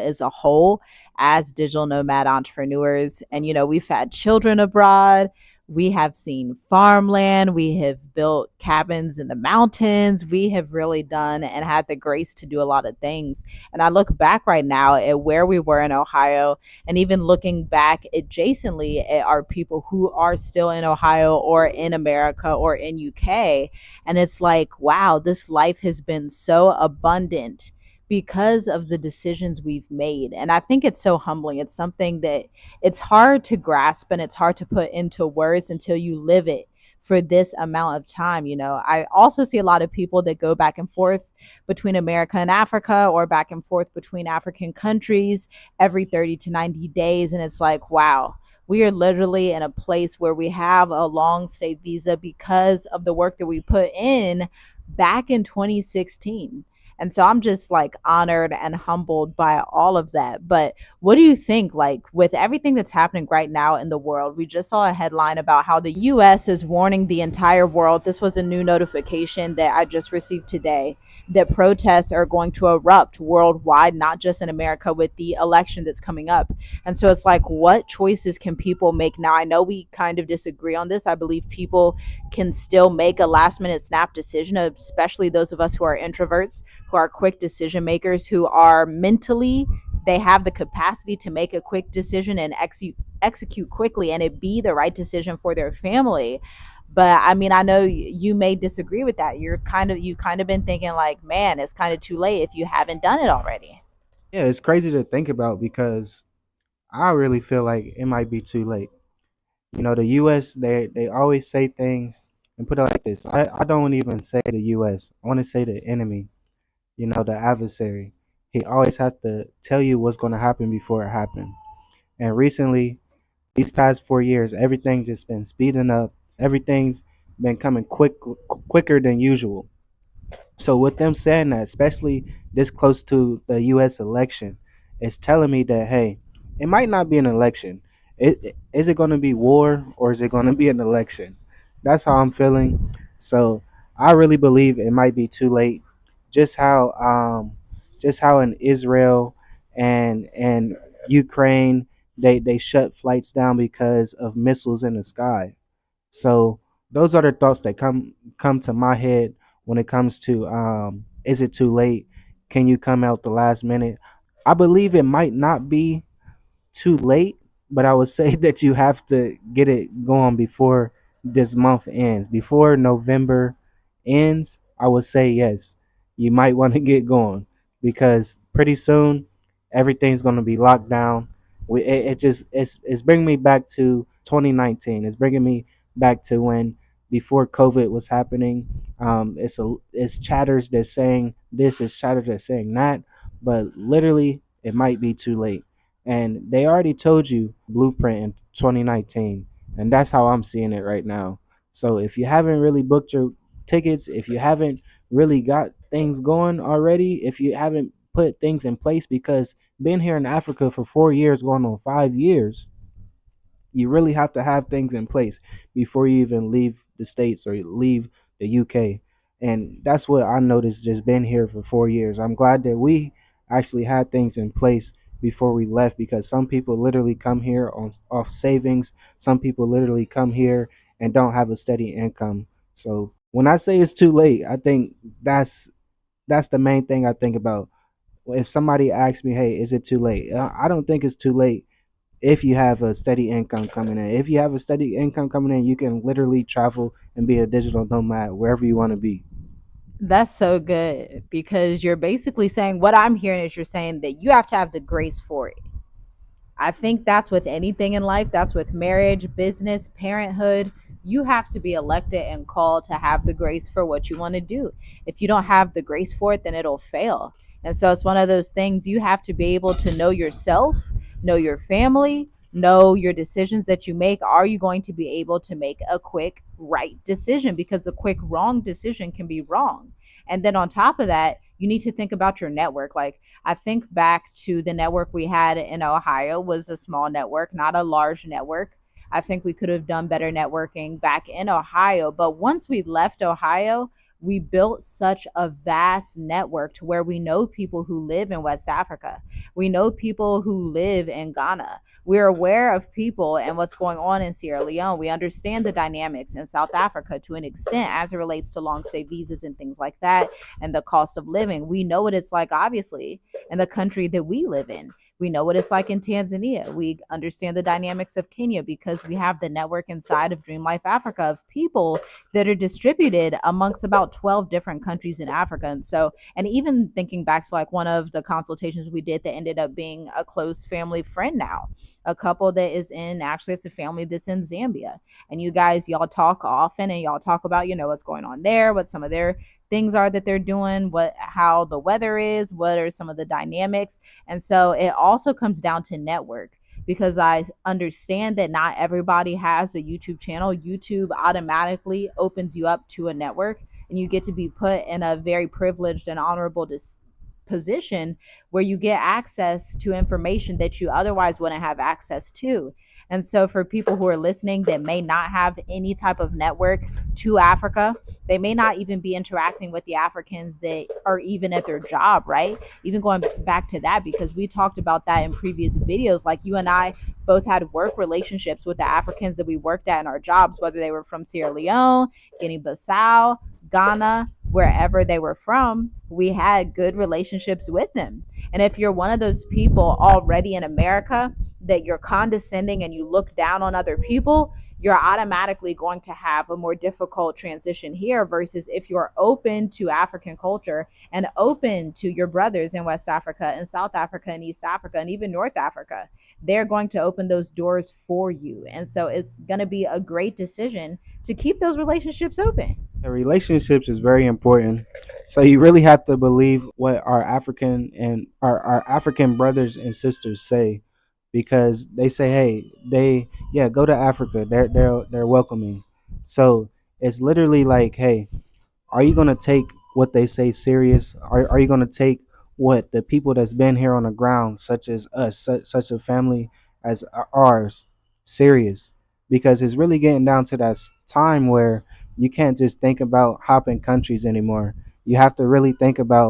as a whole as digital nomad entrepreneurs. And, we've had children abroad. We have seen farmland. We have built cabins in the mountains. We have really done and had the grace to do a lot of things. And I look back right now at where we were in Ohio, and even looking back adjacently at our people who are still in Ohio or in America or in UK. And it's like, wow, this life has been so abundant because of the decisions we've made. And I think it's so humbling. It's something that it's hard to grasp and it's hard to put into words until you live it for this amount of time. I also see a lot of people that go back and forth between America and Africa, or back and forth between African countries every 30 to 90 days. And it's like, wow, we are literally in a place where we have a long stay visa because of the work that we put in back in 2016. And so I'm just like honored and humbled by all of that. But what do you think, like, with everything that's happening right now in the world? We just saw a headline about how the US is warning the entire world. This was a new notification that I just received today, that protests are going to erupt worldwide, not just in America, with the election that's coming up. And so it's like, what choices can people make now? I know we kind of disagree on this. I believe people can still make a last minute snap decision, especially those of us who are introverts, who are quick decision makers, who are mentally, they have the capacity to make a quick decision and execute quickly, and it be the right decision for their family. But I mean, I know you may disagree with that. You kind of been thinking like, man, it's kind of too late if you haven't done it already. Yeah, it's crazy to think about because I really feel like it might be too late. The US, they always say things and put it like this. I don't even say the US. I want to say the enemy, the adversary. He always has to tell you what's going to happen before it happens. And recently, these past 4 years, everything just been speeding up. Everything's been coming quicker than usual. So with them saying that, especially this close to the U.S. election, it's telling me that, hey, it might not be an election. Is it going to be war, or is it going to be an election? That's how I'm feeling. So I really believe it might be too late. Just how in Israel and Ukraine, they shut flights down because of missiles in the sky. So those are the thoughts that come to my head when it comes to, is it too late? Can you come out the last minute? I believe it might not be too late, but I would say that you have to get it going before this month ends. Before November ends, I would say yes. You might want to get going because pretty soon everything's going to be locked down. It's bringing me back to 2019. It's bringing me back to when before COVID was happening. It's chatters that's saying this, it's chatter that's saying that, but literally it might be too late, and they already told you blueprint in 2019, and that's how I'm seeing it right now. So if you haven't really booked your tickets, if you haven't really got things going already, if you haven't put things in place, because being here in Africa for 4 years going on 5 years, you really have to have things in place before you even leave the states or leave the UK. And that's what I noticed just being here for 4 years. I'm glad that we actually had things in place before we left, because some people literally come here on off savings. Some people literally come here and don't have a steady income. So when I say it's too late, I think that's the main thing I think about. If somebody asks me, "Hey, is it too late?" I don't think it's too late if you have a steady income coming in. If you have a steady income coming in, you can literally travel and be a digital nomad wherever you want to be. That's so good, because you're basically saying, what I'm hearing is you're saying that you have to have the grace for it. I think that's with anything in life. That's with marriage, business, parenthood. You have to be elected and called to have the grace for what you want to do. If you don't have the grace for it, then it'll fail. And so it's one of those things, you have to be able to know yourself, know your family, know your decisions that you make. Are you going to be able to make a quick right decision? Because the quick wrong decision can be wrong. And then on top of that, you need to think about your network. Like, I think back to the network we had in Ohio was a small network, not a large network. I think we could have done better networking back in Ohio. But once we left Ohio, we built such a vast network to where we know people who live in West Africa. We know people who live in Ghana. We're aware of people and what's going on in Sierra Leone. We understand the dynamics in South Africa to an extent as it relates to long stay visas and things like that and the cost of living. We know what it's like, obviously, in the country that we live in. We know what it's like in Tanzania. We understand the dynamics of Kenya because we have the network inside of Dream Life Africa of people that are distributed amongst about 12 different countries in Africa. And so, and even thinking back to like one of the consultations we did that ended up being a close family friend now, a couple that is in, actually, it's a family that's in Zambia. And you guys, y'all talk often and y'all talk about, what's going on there, what some of their things are that they're doing, what how the weather is, what are some of the dynamics. And so it also comes down to network because I understand that not everybody has a YouTube channel. YouTube automatically opens you up to a network and you get to be put in a very privileged and honorable position where you get access to information that you otherwise wouldn't have access to. And so, for people who are listening that may not have any type of network to Africa, they may not even be interacting with the Africans that are even at their job, right? Even going back to that, because we talked about that in previous videos. Like you and I both had work relationships with the Africans that we worked at in our jobs, whether they were from Sierra Leone, Guinea Bissau, Ghana, wherever they were from, we had good relationships with them. And if you're one of those people already in America that you're condescending and you look down on other people, you're automatically going to have a more difficult transition here versus if you're open to African culture and open to your brothers in West Africa and South Africa and East Africa and even North Africa. They're going to open those doors for you. And so it's going to be a great decision to keep those relationships open. The relationships is very important. So you really have to believe what our African and our African brothers and sisters say, because they say, hey, they yeah, go to Africa. They're welcoming. So it's literally like, hey, are you gonna take what they say serious? Are you gonna take what the people that's been here on the ground, such as us, such a family as ours, serious? Because it's really getting down to that time where you can't just think about hopping countries anymore. You have to really think about